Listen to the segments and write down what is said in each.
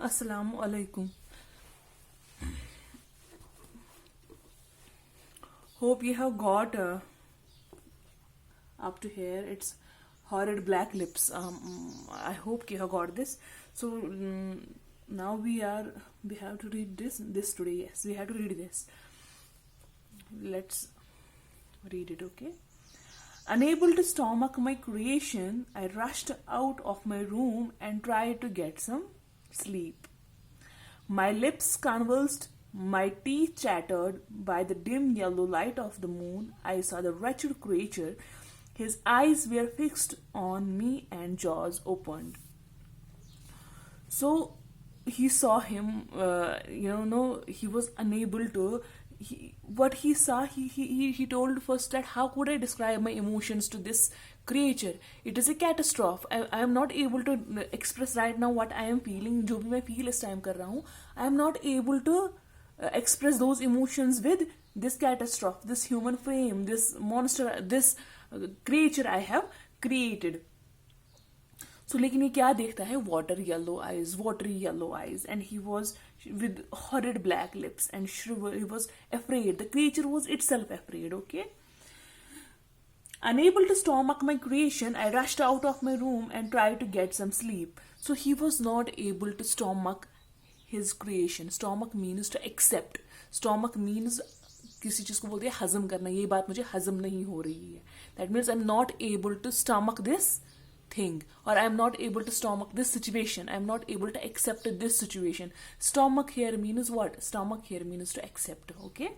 Assalamu alaikum. Hope you have got up to here. It's horrid black lips. I hope you have got this. So now we have to read this today. Yes, we have to read this. Let's read it. Okay. Unable to stomach my creation, I rushed out of my room and tried to get some sleep. My lips convulsed, my teeth chattered. By the dim yellow light of the moon, I saw the wretched creature. His eyes were fixed on me and jaws opened. So he saw him, no, he was unable to. What he saw, he told first that how could I describe my emotions to this creature? It is a catastrophe. I am not able to express right now what I am feeling. जो भी मैं feel इस time कर रहा हूँ, I am not able to express those emotions with this catastrophe, this human frame, this monster, this creature I have created. So लेकिन ये क्या देखता है? Watery yellow eyes, and he was with horrid black lips and shriveled. He was afraid. The creature was itself afraid. Okay. Unable to stomach my creation, I rushed out of my room and tried to get some sleep. So he was not able to stomach his creation. Stomach means to accept. Stomach means किसी चीज को बोलते हैं हजम करना. ये बात मुझे हजम नहीं हो रही है. That means I'm not able to stomach this thing, or I'm not able to stomach this situation. I'm not able to accept this situation. Stomach here means what? Stomach here means to accept. Okay.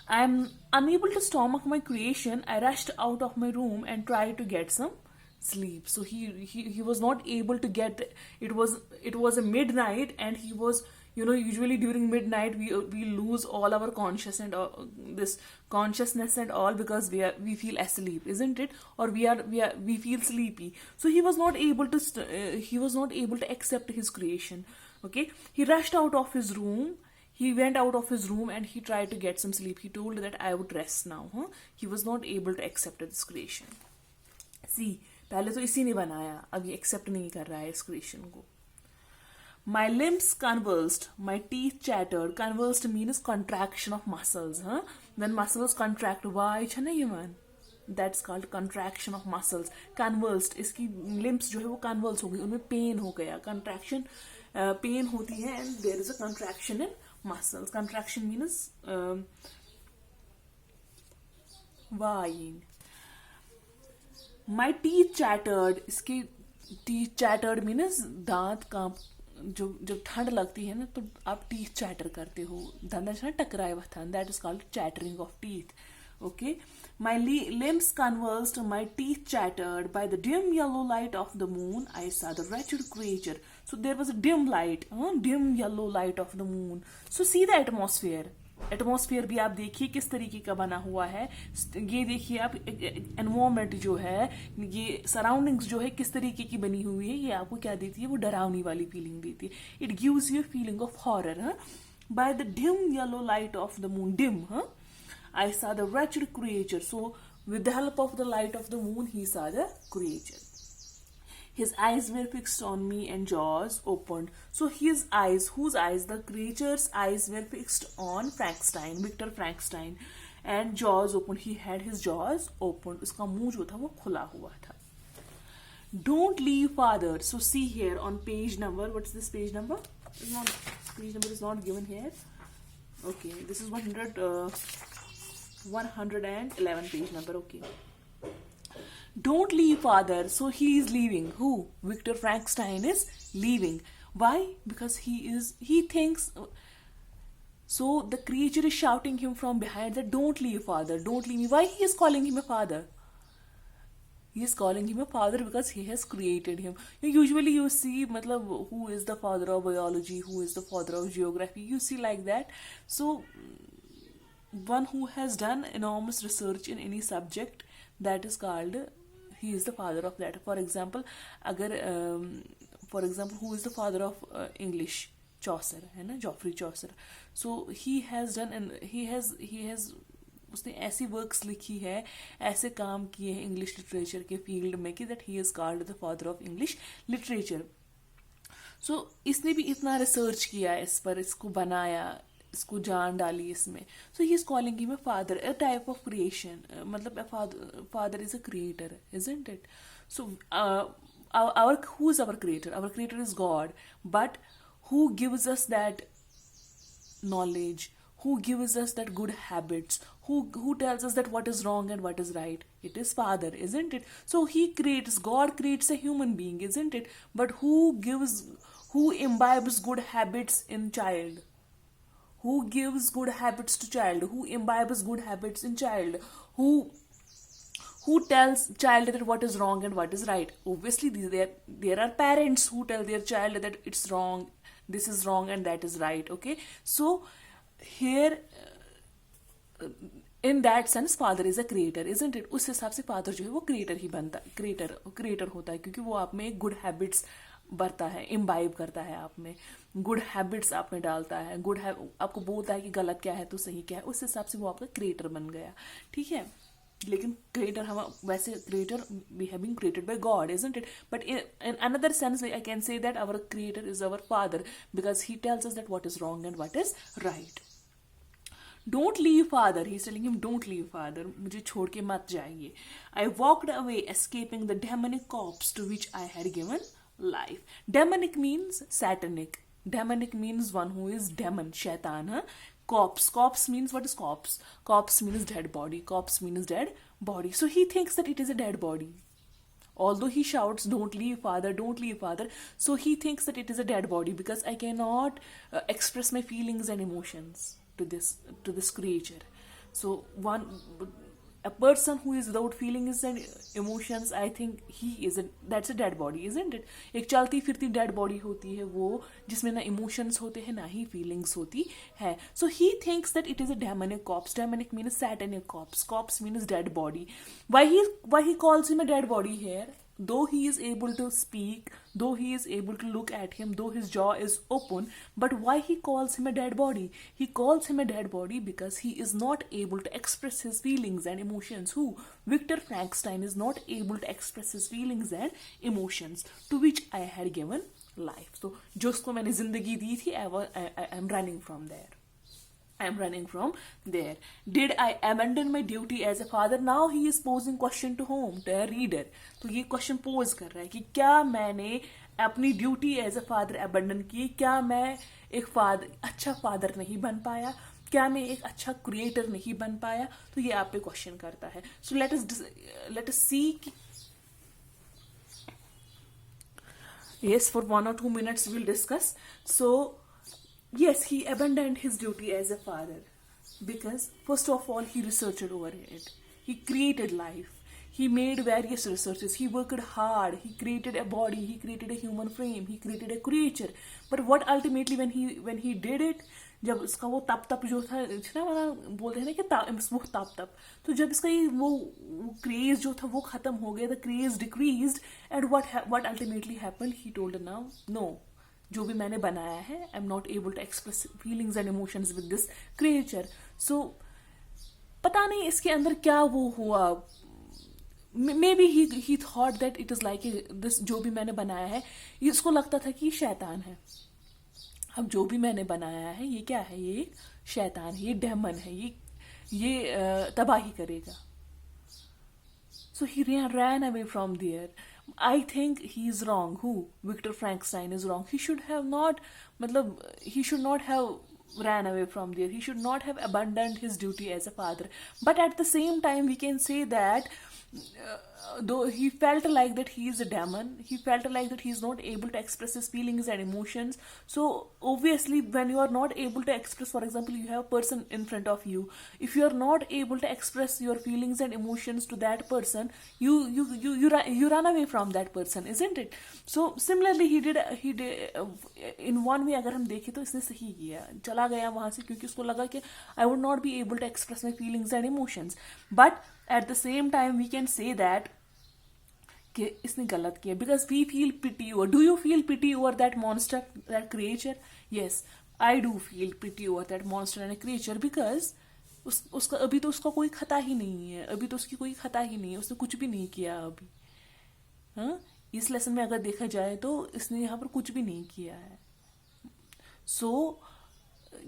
I'm unable to stomach my creation. I rushed out of my room and tried to get some sleep. So he was not able to get. It was a midnight, and he was, usually during midnight we lose all our conscious and this consciousness and all, because we feel asleep, isn't it? Or we feel sleepy. So he was not able to accept his creation. Okay. He rushed out of his room. He went out of his room and he tried to get some sleep. He told that I would rest now. He was not able to accept this creation. See, पहले तो इसी ने बनाया, अब ये accept नहीं कर रहा है इस creation को. My limbs convulsed, my teeth chattered. Convulsed means contraction of muscles. When muscles contract, why छना ये man? That's called contraction of muscles. Convulsed, इसकी limbs जो है वो convulse हो गई, उनमें pain हो गया. Contraction, pain होती है, and there is a contraction in muscles. Contraction means vying. My teeth chattered. इसके teeth chattered means दांत कांप. जो जब ठंड लगती है ना तो आप टीथ चैटर करते हो, दंदा ना टकराए हुआ था. That is called chattering of teeth. Okay, my limbs convulsed, my teeth chattered. By the dim yellow light of the moon, I saw the wretched creature. So there was a dim light, dim yellow light of the moon. So see the atmosphere. Atmosphere भी आप देखिए किस तरीके का बना हुआ है. ये देखिए आप एनवायरमेंट जो है, ये सराउंडिंग्स जो है किस तरीके की बनी हुई है. ये आपको क्या देती है? वो डरावनी वाली फीलिंग देती है. It gives you feeling of horror. By the dim yellow light of the moon, dim, I saw the wretched creature. So with the help of the light of the moon, he saw the creature. His eyes were fixed on me and jaws opened. So his eyes, whose eyes? The creature's eyes were fixed on Frankenstein, Victor Frankenstein, and jaws opened. He had his jaws opened. उसका मुंह जो था वो खुला हुआ था. Don't leave, father. So see here on page number. What's this page number? Page number is not given here. Okay, this is 111 page number. Okay. Don't leave, father. So he is leaving. Who? Victor Frankenstein is leaving. Why? Because he thinks. So the creature is shouting him from behind that don't leave, father, don't leave me. Why he is calling him a father? He is calling him a father because he has created him. Usually you see, who is the father of biology, who is the father of geography. You see like that. So one who has done enormous research in any subject, that is called, he is the father of that. For example, who is the father of English? Chaucer, है ना, Geoffrey Chaucer. So he has done, and he has उसने ऐसी works लिखी है, ऐसे काम किए हैं इंग्लिश लिटरेचर के फील्ड में कि that he is called the father of English literature. So इसने भी इतना रिसर्च किया इस पर, इसको बनाया, इसको जान डाली इसमें. So he is calling him a father, a type of creation. मतलब father is a creator, isn't it? So our who is our creator? Our creator is God, but who gives us that knowledge, who gives us that good habits, who tells us that what is wrong and what is right? It is Father, isn't it? So he creates, God creates a human being, isn't it? But who imbibes good habits in child? Who gives good habits to child? Who imbibes good habits in child? Who tells child that what is wrong and what is right? Obviously there are parents who tell their child that it's wrong, this is wrong and that is right. Okay, so here in that sense father is a creator, isn't it? उस हिसाब से father जो है वो creator ही बनता, creator होता है, क्योंकि वो आप में गुड हैबिट्स बरता है, इम्बाइब करता है आप में, गुड हैबिट्स आप में डालता है, आपको बोलता है कि गलत क्या है तो सही क्या है, उस हिसाब से वो आपका क्रिएटर बन गया. ठीक है, लेकिन क्रिएटर हम वैसे creator we have been created by God, isn't it? But in another sense I can say that our creator is our father, because he tells us that what is wrong and what is right. Don't leave father, he's telling him, don't leave father, मुझे छोड़ के मत जाइए. I walked away escaping the demonic corpse to which I had given life. Demonic means satanic. Demonic means one who is demon, shaitan. Huh? Corpse means, what is corpse? Corpse means dead body. Corpse means dead body. So he thinks that it is a dead body. Although he shouts, don't leave father, don't leave father. So he thinks that it is a dead body because I cannot express my feelings and emotions to this creature. So a person who is without feelings and emotions, I think that's a dead body, isn't it? एक चलती फिरती dead body होती है वो, जिसमें ना emotions होते हैं ना ही feelings होती है. So he thinks that it is a demonic corpse. Demonic means satanic corpse. Corpse means dead body. Why he calls him a dead body here? Though he is able to speak, though he is able to look at him, though his jaw is open, but why he calls him a dead body? He calls him a dead body because he is not able to express his feelings and emotions. Who? Victor Frankenstein is not able to express his feelings and emotions, to which I had given life. So, जिसको मैंने जिंदगी दी थी, I am running from there. I am running from there. Did I abandon my duty as a father? Now he is posing question to whom? To a reader. तो ये question pose कर रहा है कि क्या मैंने अपनी duty as a father abandon की? क्या मैं एक अच्छा फादर नहीं बन पाया? क्या मैं एक अच्छा क्रिएटर नहीं बन पाया? तो ये आप पे क्वेश्चन करता है. So let us see. Yes, for 1 or 2 minutes we'll discuss. So yes, he abandoned his duty as a father because first of all he researched over it. He created life. He made various researches. He worked hard. He created a body. He created a human frame. He created a creature. But what ultimately when he did it, जब उसका वो तप जो था ना, बोलते हैं ना कि वो तप, तो जब इसका ये वो क्रेज जो था वो खत्म हो गया, the craze decreased, and what ultimately happened? He told now, no, जो भी मैंने बनाया है, I am not able to express feelings and emotions with this creature. So पता नहीं इसके अंदर क्या वो हुआ. Maybe he thought that it is like this, जो भी मैंने बनाया है, इसको लगता था कि ये शैतान है. अब जो भी मैंने बनाया है ये क्या है? ये शैतान है, ये डेमन है, ये तबाही करेगा. So he ran away from there. I think he is wrong. Who? Victor Frankenstein is wrong. He should not have ran away from there. He should not have abandoned his duty as a father. But at the same time, we can say that though he felt like that he is a demon, he felt like that he is not able to express his feelings and emotions. So obviously when you are not able to express, for example, you have a person in front of you, if you are not able to express your feelings and emotions to that person, you run away from that person, isn't it? So similarly he did in one way. अगर हम देखें तो इसने सही किया, चला गया वहां से, क्योंकि उसको लगा कि I would not be able to express my feelings and emotions. But at the same time we can say that कि इसने गलत किया, because we feel pity over. Do you feel pity over that monster, that creature? Yes, I do feel pity over that monster and a creature, because उसका अभी तो उसका कोई खता ही नहीं है, अभी तो उसकी कोई खता ही नहीं है, उसने कुछ भी नहीं किया अभी. हाँ, इस लेसन में अगर देखा जाए तो इसने यहाँ पर कुछ भी नहीं किया है. सो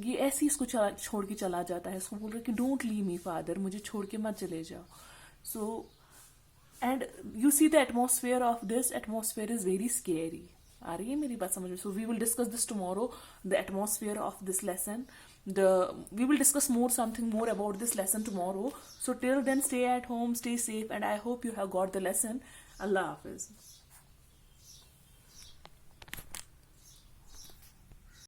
ये ऐसे ही इसको छोड़ के चला जाता है. इसको बोल रहा है कि डोंट लीव मी फादर, मुझे छोड़ के मत चले जाओ. So and you see the atmosphere of this. Atmosphere is very scary. आ रही है मेरी बात समझ में? So we will discuss this tomorrow, the atmosphere of this lesson. We will discuss something more about this lesson tomorrow. So till then, stay at home, stay safe, and I hope you have got the lesson. Allah Hafiz.